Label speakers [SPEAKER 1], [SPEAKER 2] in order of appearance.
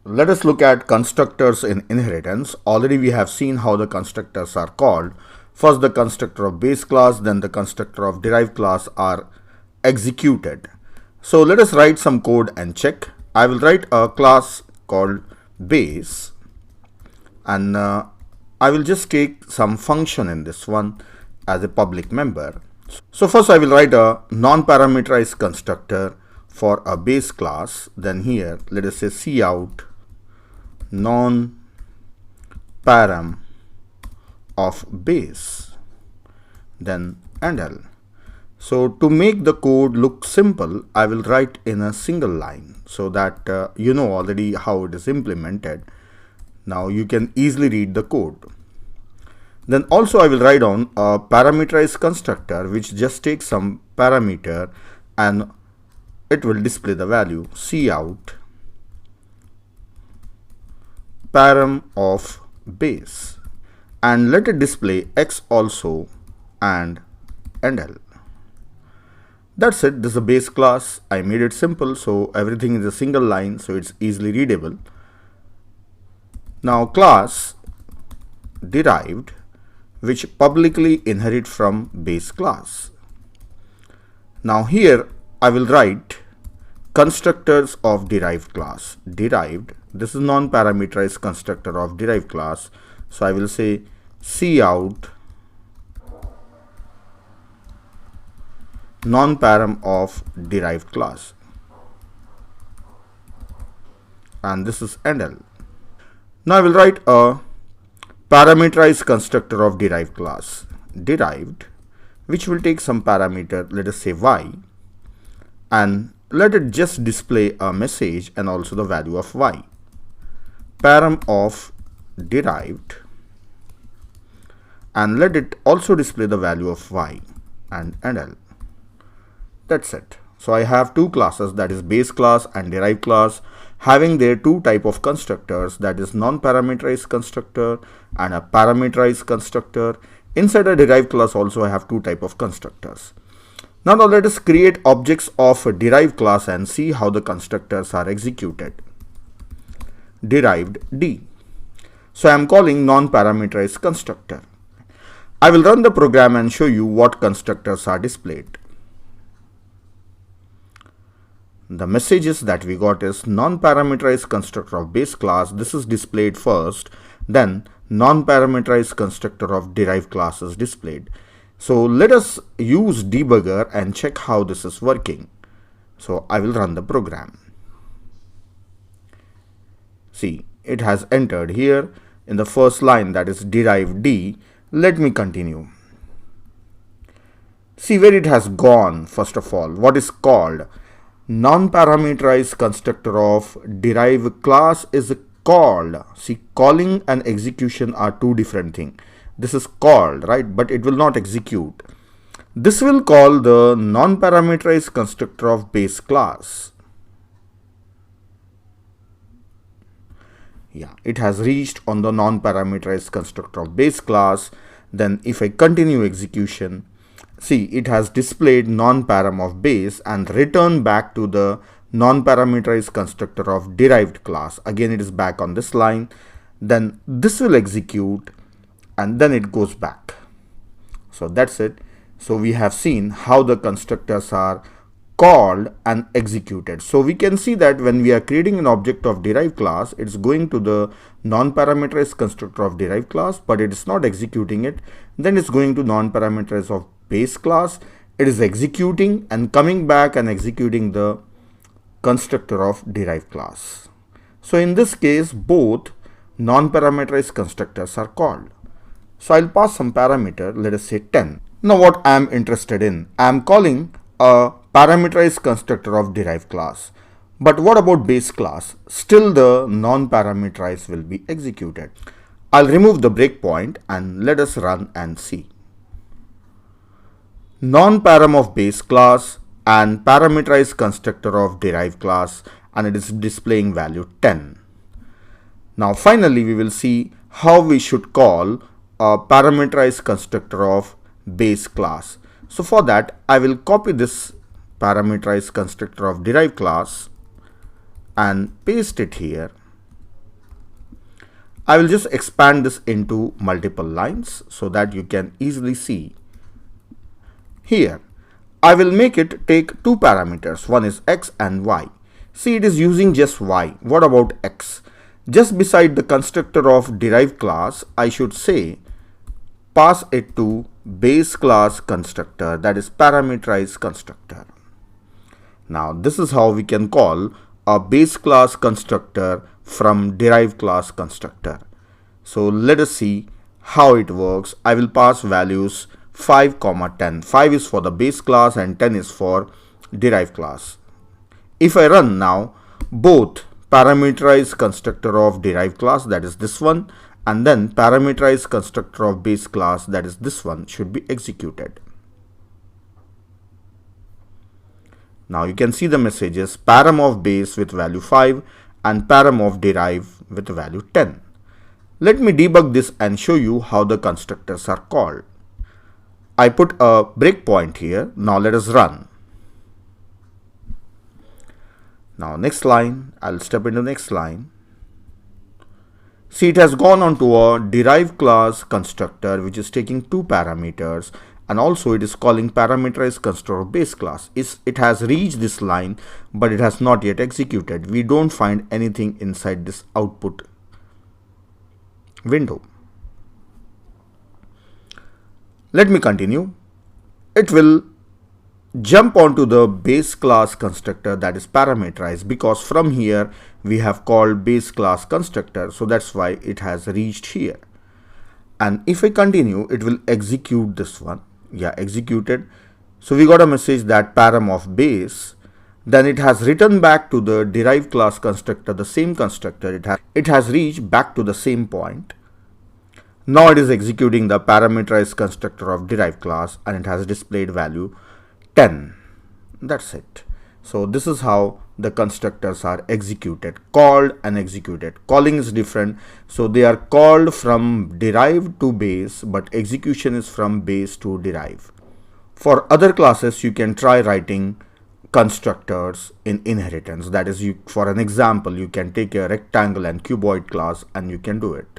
[SPEAKER 1] Let us look at constructors in inheritance. Already we have seen how the constructors are called. First the constructor of base class, then the constructor of derived class are executed. So let us write some code and check. I will write a class called base, and I will just take some function in this one as a public member. So first I will write a non-parameterized constructor for a base class. Then here let us say cout non-param of base, then handle. So to make the code look simple, I will write in a single line so that you know already how it is implemented. Now you can easily read the code. Then also I will write down a parameterized constructor which just takes some parameter and it will display the value cout param of base, and let it display x also and handle. That's it. This is a base class. I made it simple so everything is a single line so it's easily readable. Now class derived, which publicly inherit from base class. Now here I will write constructors of derived class. Derived, this is non-parameterized constructor of derived class. So I will say cout non-param of derived class, and this is handle. Now I will write a parameterized constructor of derived class. Derived, which will take some parameter, let us say y, and let it just display a message and also the value of y. Param of derived, and let it also display the value of y and handle. That's it. So I have two classes, that is base class and derived class, having their two type of constructors, that is non-parameterized constructor and a parameterized constructor. Inside a derived class also I have two type of constructors. Now let us create objects of a derived class and see how the constructors are executed. Derived D. So I am calling non-parameterized constructor. I will run the program and show you what constructors are displayed. The messages that we got is non-parameterized constructor of base class. This is displayed first, then non-parameterized constructor of derived class is displayed. So let us use debugger and check how this is working. So I will run the program. See, it has entered here in the first line, that is derived D. Let me continue. See where it has gone. First of all, what is called non-parameterized constructor of derived class is called. See, calling and execution are two different things. This is called, right, but it will not execute. This will call the non-parameterized constructor of base class. Yeah, it has reached on the non-parameterized constructor of base class. Then if I continue execution, see, it has displayed non-param of base and returned back to the non-parameterized constructor of derived class. Again, it is back on this line. Then this will execute and then it goes back. So that's it. So we have seen how the constructors are called and executed. So we can see that when we are creating an object of derived class, it's going to the non-parameterized constructor of derived class, but it is not executing it. Then it's going to non-parameterized of base class. It is executing and coming back and executing the constructor of derived class. So in this case, both non-parameterized constructors are called. So I'll pass some parameter, let us say 10. Now what I am interested in, I am calling a parameterized constructor of derived class. But what about base class? Still the non-parameterized will be executed. I'll remove the breakpoint and let us run and see. Non-param of base class and parameterized constructor of derived class, and it is displaying value 10. Now finally we will see how we should call a parameterized constructor of base class. So for that I will copy this parameterized constructor of derived class and paste it here. I will just expand this into multiple lines so that you can easily see. Here, I will make it take two parameters. One is x and y. See, it is using just y. What about x? Just beside the constructor of derived class, I should say pass it to base class constructor, that is parameterized constructor. Now this is how we can call a base class constructor from derived class constructor. So let us see how it works. I will pass values 5, 10. 5 is for the base class and 10 is for derived class. If I run now, both parameterized constructor of derived class, that is this one, and then parameterized constructor of base class, that is this one, should be executed. Now you can see the messages param of base with value 5 and param of derive with value 10. Let me debug this and show you how the constructors are called. I put a breakpoint here. Now let us run. Now next line, I'll step into next line. See, it has gone on to a derived class constructor which is taking two parameters, and also it is calling parameterized constructor of base class. It has reached this line, but it has not yet executed. We don't find anything inside this output window. Let me continue. It will jump onto the base class constructor, that is parameterized, because from here we have called base class constructor, so that's why it has reached here. And if I continue, it will execute this one. Yeah, executed. So we got a message that param of base. Then it has returned back to the derived class constructor, the same constructor. It has reached back to the same point. Now it is executing the parameterized constructor of derived class, and it has displayed value 10. That's it. So this is how the constructors are executed, called and executed. Calling is different. So they are called from derived to base, but execution is from base to derive. For other classes, you can try writing constructors in inheritance. That is, for an example, you can take a rectangle and cuboid class and you can do it.